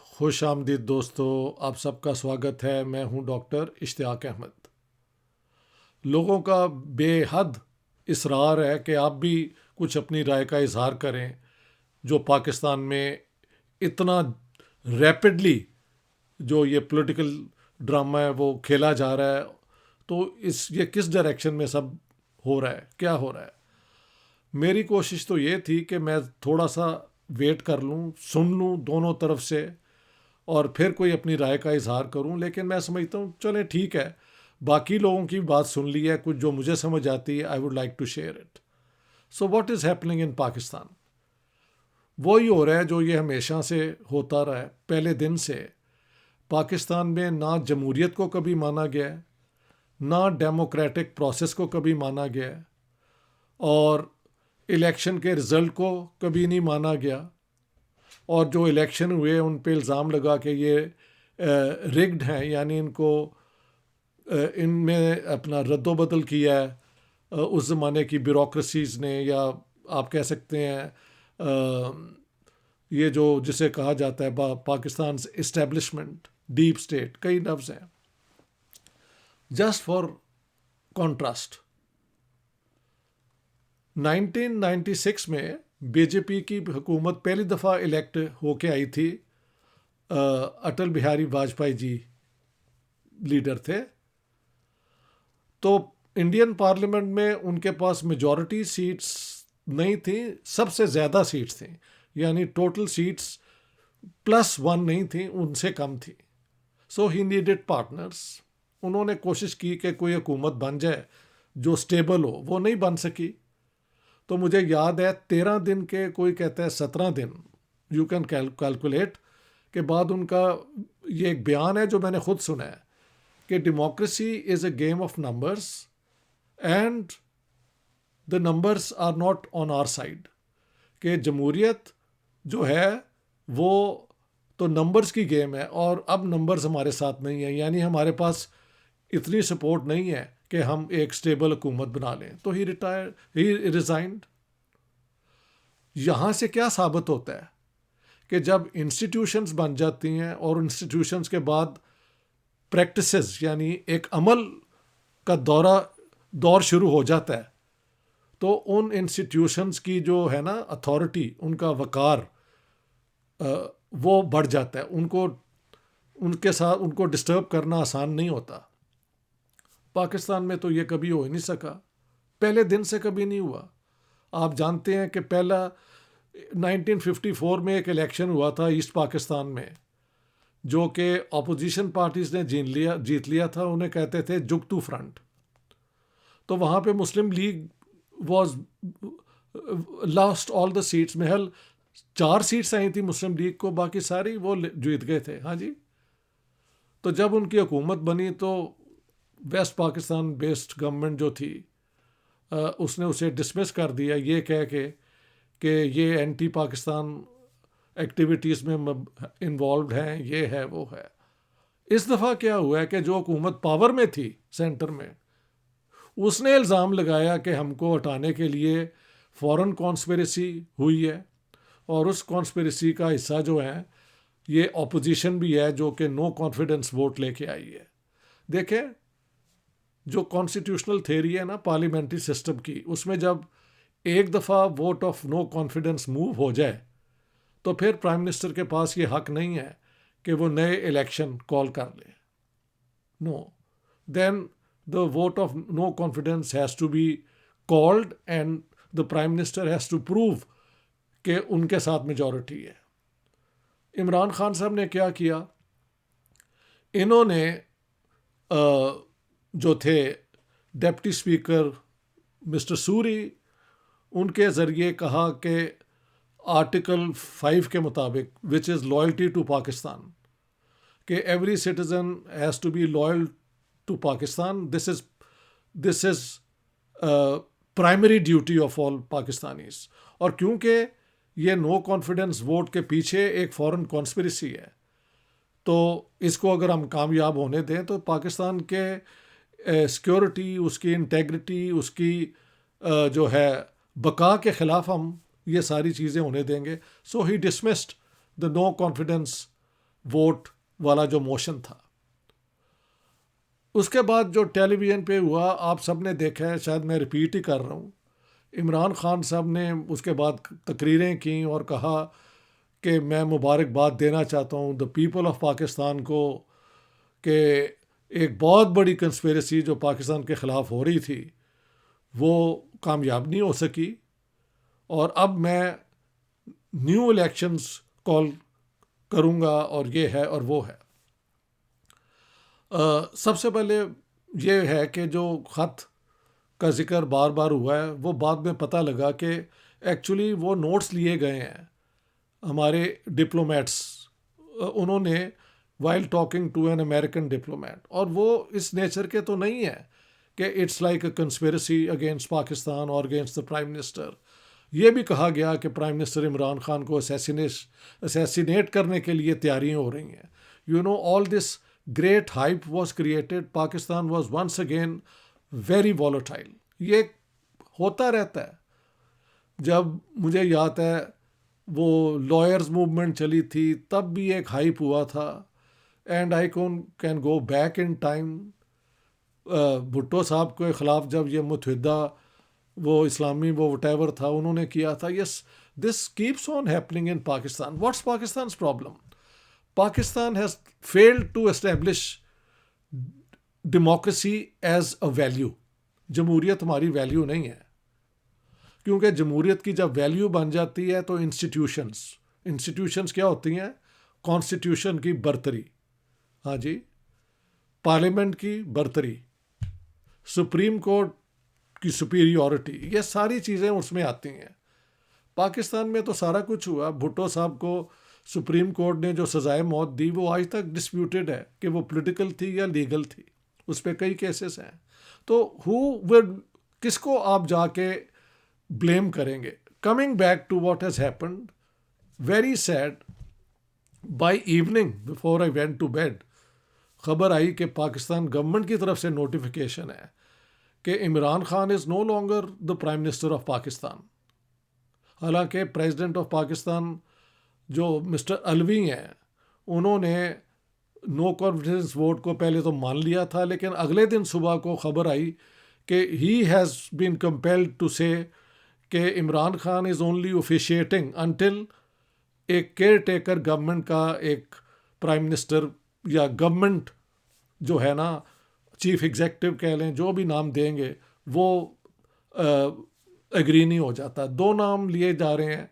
خوش آمدید دوستو، آپ سب کا سواگت ہے۔ میں ہوں ڈاکٹر اشتیاق احمد۔ لوگوں کا بے حد اصرار ہے کہ آپ بھی کچھ اپنی رائے کا اظہار کریں۔ جو پاکستان میں اتنا ریپڈلی جو یہ پولیٹیکل ڈرامہ ہے وہ کھیلا جا رہا ہے، تو یہ کس ڈائریکشن میں سب ہو رہا ہے، کیا ہو رہا ہے؟ میری کوشش تو یہ تھی کہ میں تھوڑا سا ویٹ کر لوں، سن لوں دونوں طرف سے، اور پھر کوئی اپنی رائے کا اظہار کروں۔ لیکن میں سمجھتا ہوں چلیں ٹھیک ہے، باقی لوگوں کی بات سن لی ہے، کچھ جو مجھے سمجھ آتی ہے I would like to share it. So what is happening in Pakistan? وہی ہو رہا ہے جو یہ ہمیشہ سے ہوتا رہا ہے۔ پہلے دن سے پاکستان میں نہ جمہوریت کو کبھی مانا گیا ہے، نہ ڈیموکریٹک پروسیس کو کبھی مانا گیا ہے، اور الیکشن کے رزلٹ کو کبھی نہیں مانا گیا، اور جو الیکشن ہوئے ان پہ الزام لگا کہ یہ رگڈ ہیں، یعنی ان میں اپنا رد و بدل کیا ہے اس زمانے کی بیوروکریسیز نے، یا آپ کہہ سکتے ہیں یہ جو جسے کہا جاتا ہے پاکستان اسٹیبلشمنٹ، ڈیپ اسٹیٹ، کئی لفظ ہیں۔ جسٹ فار کانٹراسٹ، 1996 میں بی جے پی کی حکومت پہلی دفعہ الیکٹ ہو کے آئی تھی، اٹل بہاری واجپئی جی لیڈر تھے، تو انڈین پارلیمنٹ میں ان کے پاس میجورٹی سیٹس نہیں تھیں، سب سے زیادہ سیٹس تھیں، یعنی ٹوٹل سیٹس +1 نہیں تھیں، ان سے کم تھی۔ سو ہی نیڈڈ پارٹنرس۔ انہوں نے کوشش کی کہ کوئی حکومت بن جائے جو سٹیبل ہو، وہ نہیں بن سکی۔ تو مجھے یاد ہے 13 دن کے، کوئی کہتا ہے 17 دن، یو کین کیلکولیٹ، کے بعد ان کا یہ ایک بیان ہے جو میں نے خود سنا ہے کہ democracy is a game of numbers and the numbers are not on our side, کہ جمہوریت جو ہے وہ تو نمبرس کی گیم ہے، اور اب نمبرز ہمارے ساتھ نہیں ہیں، یعنی ہمارے پاس اتنی سپورٹ نہیں ہے کہ ہم ایک سٹیبل حکومت بنا لیں۔ تو ہی ریزائنڈ۔ یہاں سے کیا ثابت ہوتا ہے کہ جب انسٹیٹیوشنز بن جاتی ہیں اور انسٹیٹیوشنز کے بعد پریکٹسز، یعنی ایک عمل کا دور شروع ہو جاتا ہے، تو ان انسٹیٹیوشنز کی جو ہے نا اتھارٹی، ان کا وقار وہ بڑھ جاتا ہے، ان کے ساتھ ان کو ڈسٹرب کرنا آسان نہیں ہوتا۔ پاکستان میں تو یہ کبھی ہو ہی نہیں سکا، پہلے دن سے کبھی نہیں ہوا۔ آپ جانتے ہیں کہ پہلا 1954 میں ایک الیکشن ہوا تھا ایسٹ پاکستان میں، جو کہ اپوزیشن پارٹیز نے جیت لیا تھا، انہیں کہتے تھے جگتو فرنٹ۔ تو وہاں پہ Muslim League was lost all the seats, محل 4 سیٹس آئی تھیں مسلم لیگ کو، باقی ساری وہ جیت گئے تھے۔ ہاں جی۔ تو جب ان کی حکومت بنی تو ویسٹ پاکستان بیسڈ گورنمنٹ جو تھی، اس نے اسے ڈسمس کر دیا، یہ کہہ کے کہ یہ اینٹی پاکستان ایکٹیویٹیز میں انوالوڈ ہیں، یہ ہے وہ ہے۔ اس دفعہ کیا ہوا ہے کہ جو حکومت پاور میں تھی سینٹر میں، اس نے الزام لگایا کہ ہم کو ہٹانے کے لیے فورن کانسپریسی ہوئی ہے، اور اس کانسپریسی کا حصہ جو ہے یہ اپوزیشن بھی ہے، جو کہ نو کانفیڈنس ووٹ لے کے آئی ہے۔ دیکھیں، جو کانسٹیٹیوشنل تھیوری ہے نا پارلیمنٹری سسٹم کی، اس میں جب ایک دفعہ vote of no confidence move ہو جائے تو پھر پرائم منسٹر کے پاس یہ حق نہیں ہے کہ وہ نئے الیکشن کال کر لے۔ No, then the vote of no confidence has to be called and the prime minister has to prove کہ ان کے ساتھ میجورٹی ہے۔ عمران خان صاحب نے کیا کیا؟ انہوں نے جو تھے ڈپٹی اسپیکر مسٹر سوری، ان کے ذریعے کہا کہ آرٹیکل 5 کے مطابق، which is loyalty to Pakistan, کہ every citizen has to be loyal to Pakistan, this is primary duty of all Pakistanis. اور کیونکہ یہ نو کانفیڈنس ووٹ کے پیچھے ایک فورن کانسپریسی ہے، تو اس کو اگر ہم کامیاب ہونے دیں تو پاکستان کے سیکیورٹی، اس کی انٹیگریٹی، اس کی جو ہے بقا کے خلاف ہم یہ ساری چیزیں ہونے دیں گے۔ سو ہی ڈسمسڈ دا نو کانفیڈنس ووٹ والا جو موشن تھا. اس کے بعد جو ٹیلی ویژن پہ ہوا آپ سب نے دیکھا ہے, شاید میں ریپیٹ ہی کر رہا ہوں, عمران خان صاحب نے اس کے بعد تقریریں کیں اور کہا کہ میں مبارکباد دینا چاہتا ہوں دا پیپل آف پاکستان کو کہ ایک بہت بڑی کنسپیریسی جو پاکستان کے خلاف ہو رہی تھی وہ کامیاب نہیں ہو سکی, اور اب میں نیو الیکشنز کال کروں گا اور یہ ہے اور وہ ہے. سب سے پہلے یہ ہے کہ جو خط کا ذکر بار بار ہوا ہے وہ بعد میں پتہ لگا کہ ایکچولی وہ نوٹس لیے گئے ہیں ہمارے ڈپلومیٹس, انہوں نے while talking to an American diplomat, اور وہ اس نیچر کے تو نہیں ہے کہ it's like a conspiracy against Pakistan اور اگینسٹ دا پرائم منسٹر. یہ بھی کہا گیا کہ پرائم منسٹر عمران خان کو اسیسینیٹ کرنے کے لیے تیاریاں ہو رہی ہیں. You know all this great hype was created. Pakistan was once again very volatile. یہ ہوتا رہتا ہے. جب مجھے یاد ہے وہ لائرز موومنٹ چلی تھی تب بھی ایک ہائپ ہوا تھا, and I can go back in time. Bhutto صاحب کے خلاف جب یہ متحدہ وہ اسلامی وہ وٹ ایور تھا انہوں نے کیا تھا. Yes, this keeps on happening in Pakistan. What's Pakistan's problem? Pakistan has failed to establish democracy as a value. جمہوریت ہماری ویلیو نہیں ہے, کیونکہ جمہوریت کی جب ویلیو بن جاتی ہے تو انسٹیٹیوشنز کیا ہوتی ہیں؟ کانسٹیٹیوشن کی برتری, ہاں جی, پارلیمنٹ کی برتری, سپریم کورٹ کی سپیریورٹی, یہ ساری چیزیں اس میں آتی ہیں. پاکستان میں تو سارا کچھ ہوا. بھٹو صاحب کو سپریم کورٹ نے جو سزائے موت دی وہ آج تک ڈسپیوٹیڈ ہے کہ وہ پولیٹیکل تھی یا لیگل تھی. اس پہ کئی کیسز ہیں. تو کس کو آپ جا کے بلیم کریں گے؟ Coming back to what has happened, very sad, by evening before I went to bed خبر آئی کہ پاکستان گورنمنٹ کی طرف سے نوٹیفیکیشن ہے کہ Imran Khan is no longer the prime minister of Pakistan. حالانکہ پریزیڈنٹ آف پاکستان جو مسٹر الوی ہیں انہوں نے نو کانفیڈنس ووٹ کو پہلے تو مان لیا تھا, لیکن اگلے دن صبح کو خبر آئی کہ he has been compelled to say کہ Imran Khan is only officiating until ایک کیئر ٹیکر گورنمنٹ کا ایک پرائم منسٹر یا گورنمنٹ جو ہے نا چیف ایگزیکٹو کہہ لیں, جو بھی نام دیں گے, وہ ایگری نہیں ہو جاتا. دو نام لیے جا رہے ہیں,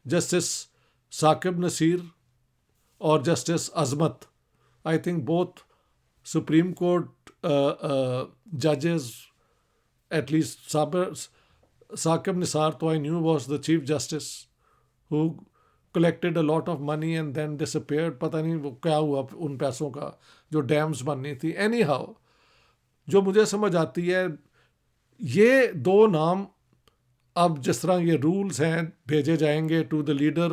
جسٹس ثاقب نصیر اور justice Azmat. I think both supreme court ججز, ایٹ لیسٹ ثاقب نثار تو I knew was the chief justice who collected a lot of money and then disappeared. پتہ نہیں وہ کیا ہوا ان پیسوں کا جو ڈیمز بننی تھی. اینی ہاؤ, جو مجھے سمجھ آتی ہے یہ دو نام اب جس طرح یہ رولز ہیں بھیجے جائیں گے to the leader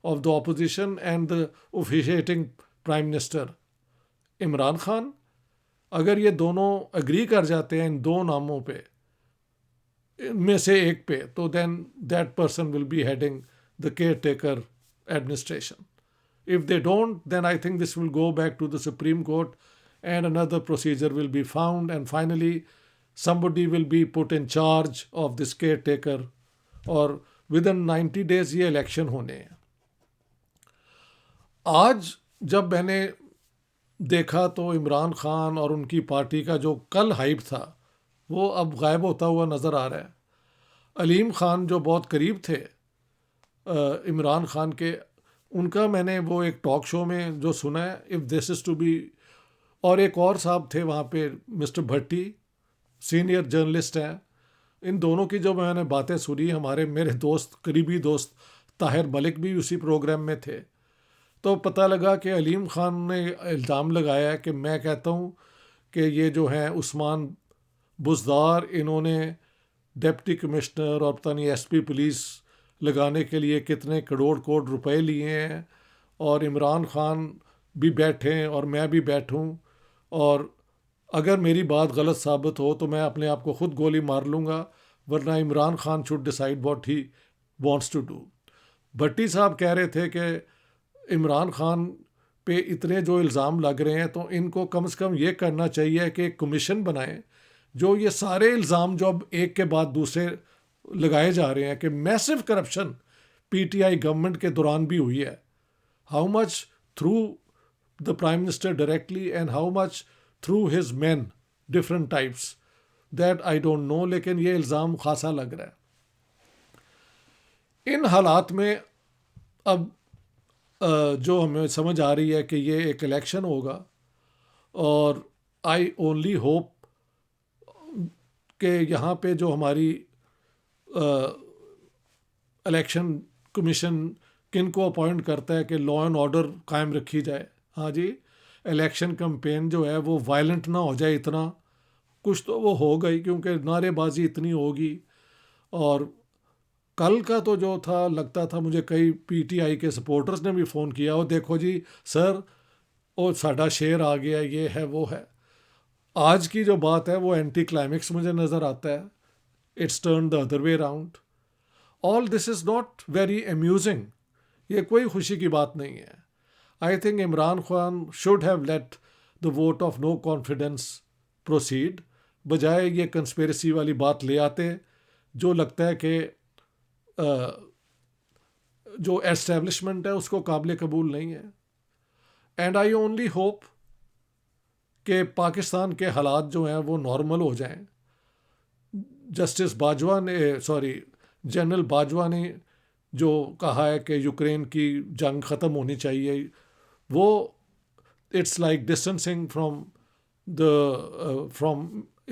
of the opposition and the officiating prime minister Imran Khan, اگر یہ دونوں اگری کر جاتے ہیں ان دو ناموں پہ میں سے ایک پہ, تو then that person will be heading the caretaker administration. If they don't, then I think this will go back to the Supreme Court and another procedure will be found, and finally somebody will be put in charge of this caretaker, اور within 90 days یہ election ہونے ہیں. آج جب میں نے دیکھا تو عمران خان اور ان کی پارٹی کا جو کل ہائپ تھا وہ اب غائب ہوتا ہوا نظر آ رہا ہے. علیم خان جو بہت قریب تھے عمران خان کے, ان کا میں نے وہ ایک ٹاک شو میں جو سنا ہے, if this is to be, اور ایک اور صاحب تھے وہاں پہ مسٹر بھٹی, سینئر جرنلسٹ ہیں. ان دونوں کی جو میں نے باتیں سنی, میرے دوست قریبی دوست طاہر ملک بھی اسی پروگرام میں تھے, تو پتہ لگا کہ علیم خان نے الزام لگایا ہے کہ میں کہتا ہوں کہ یہ جو ہیں عثمان بزدار, انہوں نے ڈپٹی کمشنر اور پتہ نہیں ایس پی پولیس لگانے کے لیے کتنے کروڑ روپے لیے ہیں, اور عمران خان بھی بیٹھے اور میں بھی بیٹھوں, اور اگر میری بات غلط ثابت ہو تو میں اپنے آپ کو خود گولی مار لوں گا, ورنہ Imran Khan should decide what he wants to do. بھٹی صاحب کہہ رہے تھے کہ عمران خان پہ اتنے جو الزام لگ رہے ہیں تو ان کو کم سے کم یہ کرنا چاہیے کہ ایک کمیشن بنائیں جو یہ سارے الزام جو اب ایک کے بعد دوسرے لگائے جا رہے ہیں کہ massive corruption P T I government کے دوران بھی ہوئی ہے. How much through the prime minister directly and how much through his men different types that I don't know, لیکن یہ الزام خاصا لگ رہا ہے. ان حالات میں اب جو ہمیں سمجھ آ رہی ہے کہ یہ ایک الیکشن ہوگا, اور آئی اونلی ہوپ کہ یہاں پہ جو ہماری الیکشن کمیشن کن کو اپوائنٹ کرتا ہے کہ لا اینڈ آرڈر قائم رکھی جائے. ہاں جی, الیکشن کمپین جو ہے وہ وائلنٹ نہ ہو جائے اتنا, کچھ تو وہ ہوگا ہی کیونکہ نعرے بازی اتنی ہوگی. اور کل کا تو جو تھا لگتا تھا مجھے, کئی پی ٹی آئی کے سپورٹرز نے بھی فون کیا, اور دیکھو جی سر وہ ساڈا شیر آ گیا, یہ ہے وہ ہے. آج کی جو بات ہے وہ اینٹی کلائمیکس مجھے نظر آتا ہے. It's turn the other way round. All this is not very amusing. یہ کوئی خوشی کی بات نہیں ہے. I think Imran Khan should have let the vote of no confidence proceed, بجائے یہ کنسپیرسی والی بات لے آتے جو لگتا ہے کہ جو اسٹیبلشمنٹ ہے اس کو قابل قبول نہیں ہے. اینڈ آئی اونلی ہوپ کہ پاکستان کے حالات جو ہیں وہ نارمل ہو جائیں. جسٹس باجوہ نے جنرل باجوہ نے جو کہا ہے کہ یوکرین کی جنگ ختم ہونی چاہیے, وہ it's like distancing from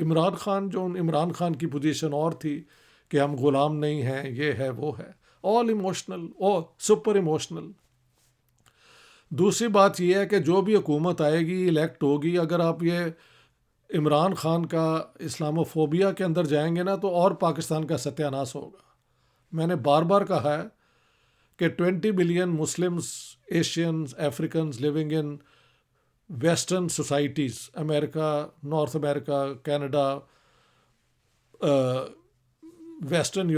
Imran Khan. جو عمران خان کی پوزیشن اور تھی کہ ہم غلام نہیں ہیں, یہ ہے وہ ہے, آل ایموشنل, سپر ایموشنل. دوسری بات یہ ہے کہ جو بھی حکومت آئے گی الیکٹ ہوگی, اگر آپ یہ عمران خان کا اسلامو فوبیا کے اندر جائیں گے نا تو اور پاکستان کا ستیہ ناش ہوگا. میں نے بار بار کہا ہے کہ 20 billion Muslims, Asians, Africans living in western societies, امریکہ, north America, Canada, western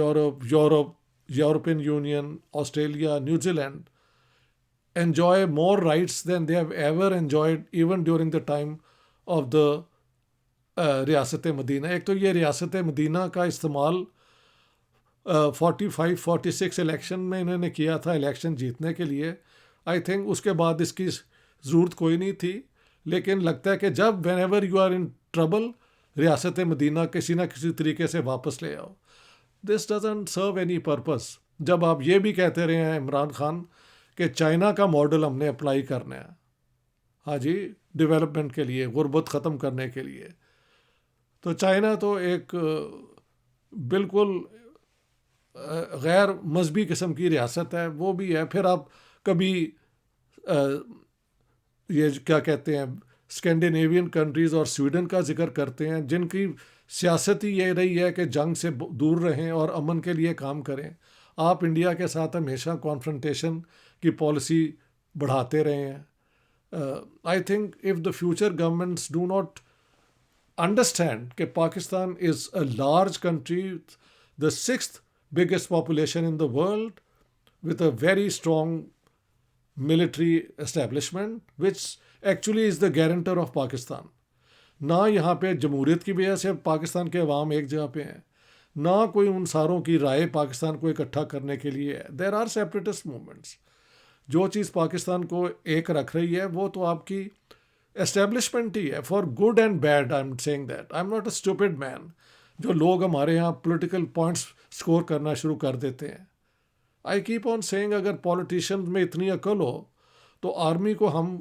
European union, Australia, New Zealand, enjoy more rights than they have ever enjoyed even during the time of the ریاست مدینہ. ایک تو یہ ریاست مدینہ کا استعمال 45-46 election میں انہوں نے کیا تھا الیکشن جیتنے کے لیے. آئی تھنک اس کے بعد اس کی ضرورت کوئی نہیں تھی, لیکن لگتا ہے کہ جب whenever you are in trouble, ریاست مدینہ کسی نہ کسی طریقے سے واپس لے آؤ. This doesn't serve any purpose. جب آپ یہ بھی کہتے رہے ہیں عمران خان کہ چائنا کا ماڈل ہم نے اپلائی کرنا ہے, ہاں جی, ڈیولپمنٹ کے لیے, غربت ختم کرنے کے لیے, تو چائنا تو ایک بالکل غیر مذہبی قسم کی ریاست ہے, وہ بھی ہے. پھر آپ کبھی یہ کیا کہتے ہیں اسکینڈینیوین کنٹریز اور سویڈن کا ذکر کرتے ہیں, جن کی سیاست ہی یہ رہی ہے کہ جنگ سے دور رہیں اور امن کے لیے کام کریں. آپ انڈیا کے ساتھ ہمیشہ کانفرنٹیشن کی پالیسی بڑھاتے رہے ہیں. I think if the future governments do not understand کہ Pakistan is a large country, the 6th biggest population in the world, with a very strong military establishment, which actually is the guarantor of Pakistan. نہ یہاں پہ جمہوریت کی وجہ سے پاکستان کے عوام ایک جگہ پہ ہیں, نہ کوئی ان ساروں کی رائے پاکستان کو اکٹھا کرنے کے لیے ہے. There are separatist movements. جو چیز پاکستان کو ایک رکھ رہی ہے وہ تو آپ کی اسٹیبلشمنٹ ہی ہے, for good and bad. I am saying that. I am not a stupid man. جو لوگ ہمارے یہاں پولیٹیکل پوائنٹس اسکور کرنا شروع کر دیتے ہیں. آئی کیپ آن سیئنگ اگر پولیٹیشین میں اتنی عقل ہو تو آرمی کو ہم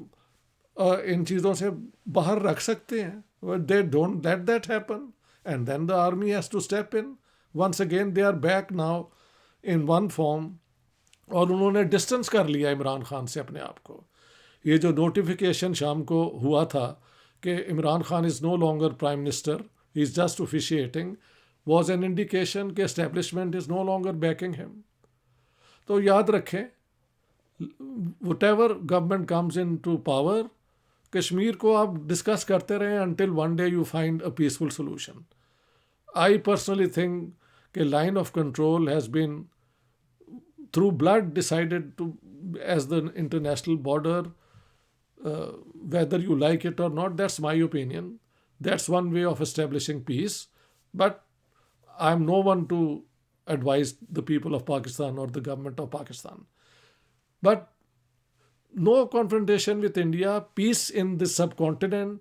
ان چیزوں سے باہر رکھ سکتے ہیں. They don't let that happen, and then the army has to step in. Once again they are back now in one form. اور انہوں نے ڈسٹنس کر لیا عمران خان سے اپنے آپ کو. یہ جو نوٹیفیکیشن شام کو ہوا تھا کہ Imran Khan is no longer prime minister, he is just officiating, was an indication کہ establishment is no longer backing him. تو یاد رکھیں, whatever government comes into power, Kashmir کو آپ ڈسکس کرتے رہیں until one day you find a peaceful solution. I personally think کہ line of control has been through blood decided to as the international border whether you like it or not, that's my opinion. That's one way of establishing peace. But I'm no one to advise the people of Pakistan or the government of Pakistan. But no confrontation with India, peace in this subcontinent,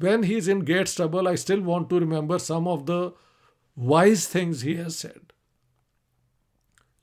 when he is in great trouble, I still want to remember some of the wise things he has said.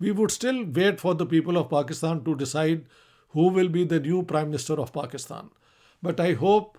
We would still wait for the people of Pakistan to decide who will be the new Prime Minister of Pakistan. But I hope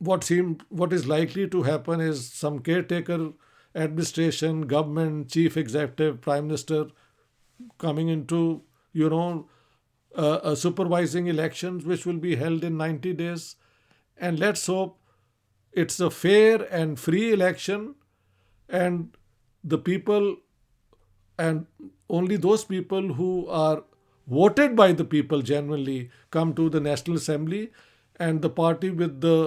what is likely to happen is some caretaker administration, government, chief executive, prime minister coming into, supervising elections which will be held in 90 days. And let's hope it's a fair and free election, and the people, and only those people who are voted by the people genuinely, come to the National Assembly, and the party with the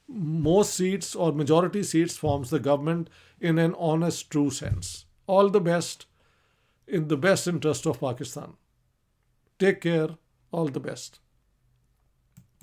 most seats or majority seats forms the government in an honest, true sense. All the best, in the best interest of Pakistan. Take care. All the best.